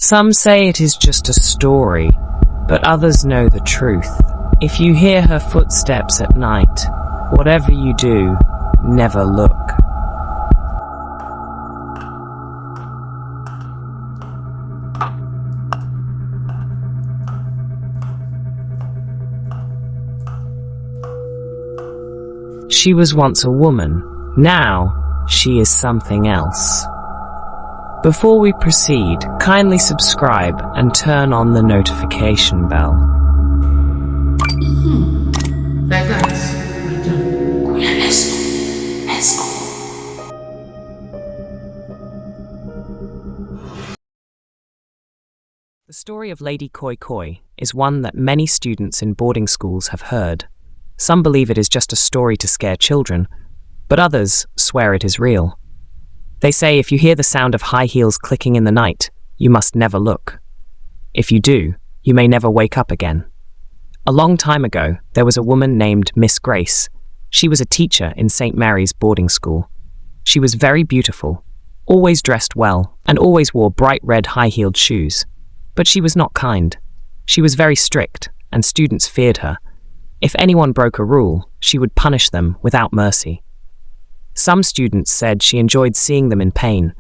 Some say it is just a story, but others know the truth. If you hear her footsteps at night, whatever you do, never look. She was once a woman. Now, she is something else. Before we proceed, kindly subscribe and turn on the notification bell. Like that. Let's go. The story of Lady Koi Koi is one that many students in boarding schools have heard. Some believe it is just a story to scare children, but others swear it is real. They say if you hear the sound of high heels clicking in the night, you must never look. If you do, you may never wake up again. A long time ago, there was a woman named Miss Grace. She was a teacher in St. Mary's boarding school. She was very beautiful, always dressed well, and always wore bright red high-heeled shoes. But she was not kind. She was very strict, and students feared her. If anyone broke a rule, she would punish them without mercy. Some students said she enjoyed seeing them in pain.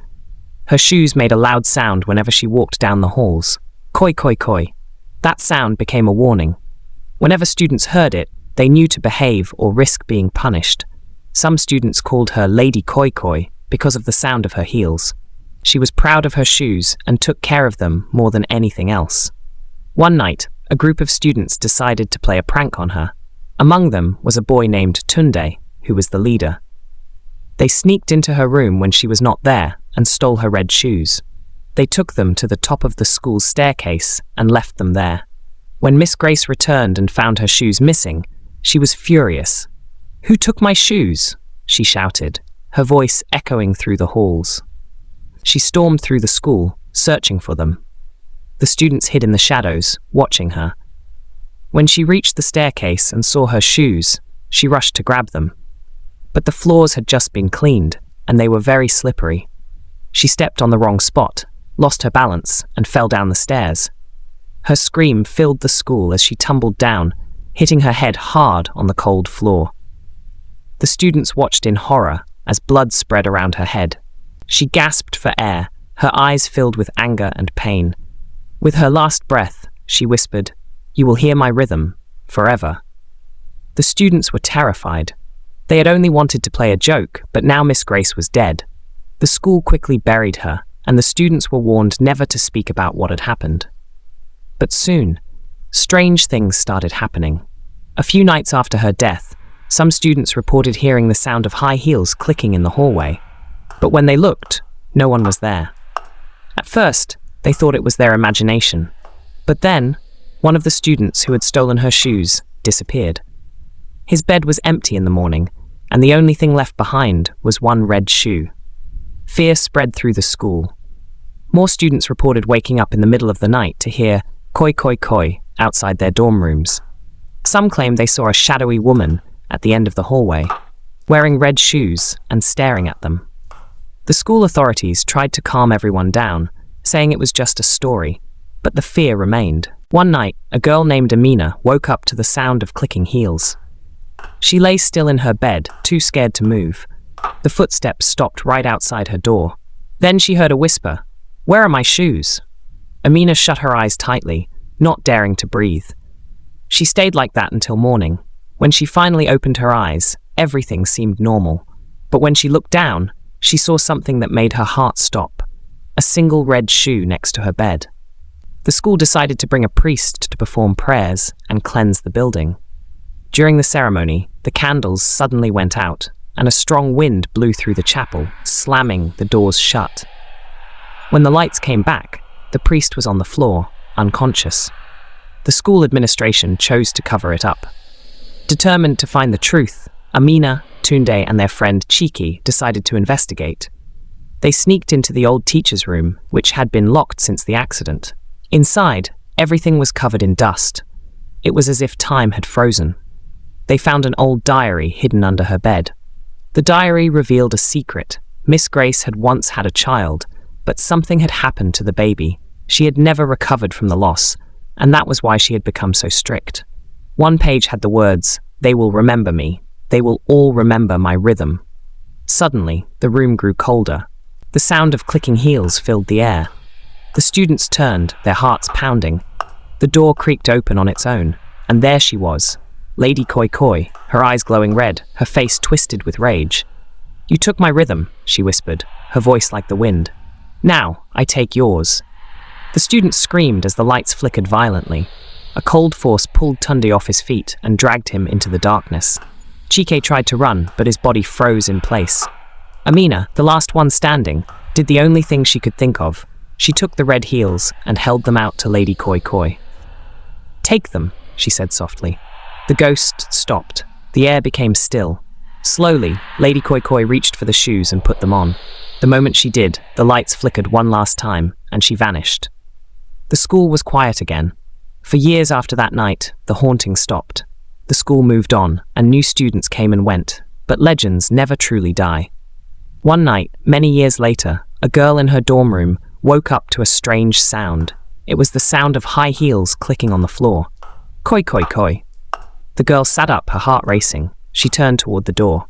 Her shoes made a loud sound whenever she walked down the halls. Koi, koi, koi. That sound became a warning. Whenever students heard it, they knew to behave or risk being punished. Some students called her Lady Koi Koi because of the sound of her heels. She was proud of her shoes and took care of them more than anything else. One night, a group of students decided to play a prank on her. Among them was a boy named Tunde, who was the leader. They sneaked into her room when she was not there and stole her red shoes. They took them to the top of the school's staircase and left them there. When Miss Grace returned and found her shoes missing, she was furious. "Who took my shoes?" she shouted, her voice echoing through the halls. She stormed through the school, searching for them. The students hid in the shadows, watching her. When she reached the staircase and saw her shoes, she rushed to grab them. But the floors had just been cleaned, and they were very slippery. She stepped on the wrong spot, lost her balance, and fell down the stairs. Her scream filled the school as she tumbled down, hitting her head hard on the cold floor. The students watched in horror as blood spread around her head. She gasped for air, her eyes filled with anger and pain. With her last breath, she whispered, "You will hear my rhythm, forever." The students were terrified. They had only wanted to play a joke, but now Miss Grace was dead. The school quickly buried her, and the students were warned never to speak about what had happened. But soon, strange things started happening. A few nights after her death, some students reported hearing the sound of high heels clicking in the hallway. But when they looked, no one was there. At first, they thought it was their imagination. But then, one of the students who had stolen her shoes disappeared. His bed was empty in the morning, and the only thing left behind was one red shoe. Fear spread through the school. More students reported waking up in the middle of the night to hear "koi koi koi" outside their dorm rooms. Some claimed they saw a shadowy woman at the end of the hallway, wearing red shoes and staring at them. The school authorities tried to calm everyone down, saying it was just a story, but the fear remained. One night, a girl named Amina woke up to the sound of clicking heels. She lay still in her bed, too scared to move. The footsteps stopped right outside her door. Then she heard a whisper, "Where are my shoes?" Amina shut her eyes tightly, not daring to breathe. She stayed like that until morning. When she finally opened her eyes, everything seemed normal. But when she looked down, she saw something that made her heart stop. A single red shoe next to her bed. The school decided to bring a priest to perform prayers and cleanse the building. During the ceremony, the candles suddenly went out, and a strong wind blew through the chapel, slamming the doors shut. When the lights came back, the priest was on the floor, unconscious. The school administration chose to cover it up. Determined to find the truth, Amina, Tunde, and their friend Chiki decided to investigate. They sneaked into the old teacher's room, which had been locked since the accident. Inside, everything was covered in dust. It was as if time had frozen. They found an old diary hidden under her bed. The diary revealed a secret. Miss Grace had once had a child, but something had happened to the baby. She had never recovered from the loss, and that was why she had become so strict. One page had the words, "They will remember me. They will all remember my rhythm." Suddenly, the room grew colder. The sound of clicking heels filled the air. The students turned, their hearts pounding. The door creaked open on its own, and there she was, Lady Koi Koi, her eyes glowing red, her face twisted with rage. "You took my rhythm," she whispered, her voice like the wind. "Now, I take yours." The students screamed as the lights flickered violently. A cold force pulled Tunde off his feet and dragged him into the darkness. Chike tried to run, but his body froze in place. Amina, the last one standing, did the only thing she could think of. She took the red heels and held them out to Lady Koi Koi. "Take them," she said softly. The ghost stopped. The air became still. Slowly, Lady Koi Koi reached for the shoes and put them on. The moment she did, the lights flickered one last time, and she vanished. The school was quiet again. For years after that night, the haunting stopped. The school moved on, and new students came and went, but legends never truly die. One night, many years later, a girl in her dorm room woke up to a strange sound. It was the sound of high heels clicking on the floor. "Koi, koi, koi." The girl sat up, her heart racing. She turned toward the door.